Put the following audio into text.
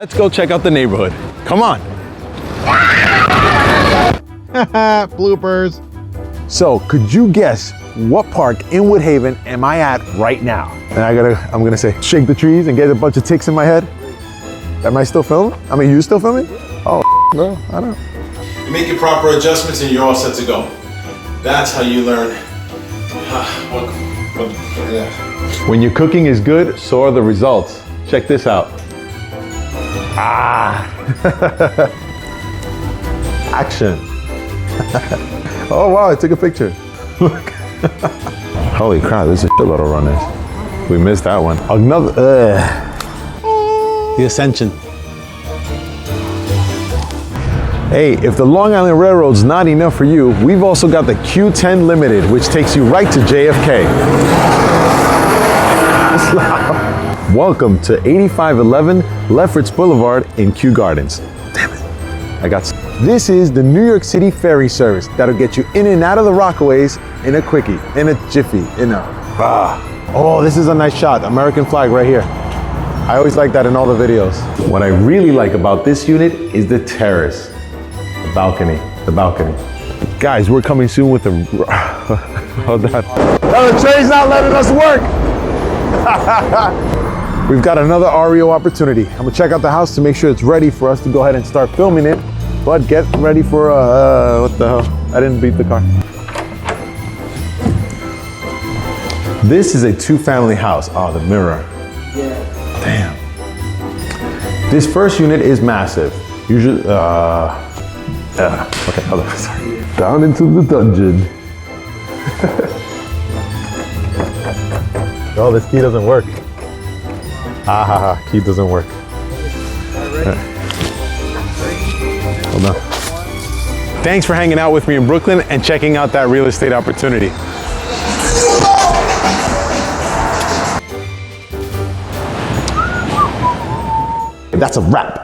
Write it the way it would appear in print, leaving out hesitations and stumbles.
Let's go check out the neighborhood. Come on. Bloopers. So, could you guess what park in Woodhaven am I at right now? And I'm gonna say, shake the trees and get a bunch of ticks in my head. Am I still filming? I mean, you still filming? Oh, bro, I don't know. You make your proper adjustments and you're all set to go. That's how you learn. When your cooking is good, so are the results. Check this out. Action. Oh, wow, I took a picture. Look. Holy crap, there's a shitload of runners. We missed that one. Another, The Ascension. Hey, if the Long Island Railroad's not enough for you, we've also got the Q10 Limited, which takes you right to JFK. Welcome to 8511 Lefferts Boulevard in Kew Gardens. Damn it, This is the New York City ferry service that'll get you in and out of the Rockaways in a quickie, in a jiffy, Oh, this is a nice shot, American flag right here. I always like that in all the videos. What I really like about this unit is the terrace. The balcony. Guys, we're coming soon with the, hold on. Oh, the train's not letting us work. We've got another REO opportunity. I'm gonna check out the house to make sure it's ready for us to go ahead and start filming it. But get ready for, what the hell? I didn't beat the car. This is a 2-family house. Oh, the mirror. Yeah. Damn. This first unit is massive. Usually, okay, hold on, sorry. Down into the dungeon. Oh, this key doesn't work. Key doesn't work. Hold on. Thanks for hanging out with me in Brooklyn and checking out that real estate opportunity. That's a wrap.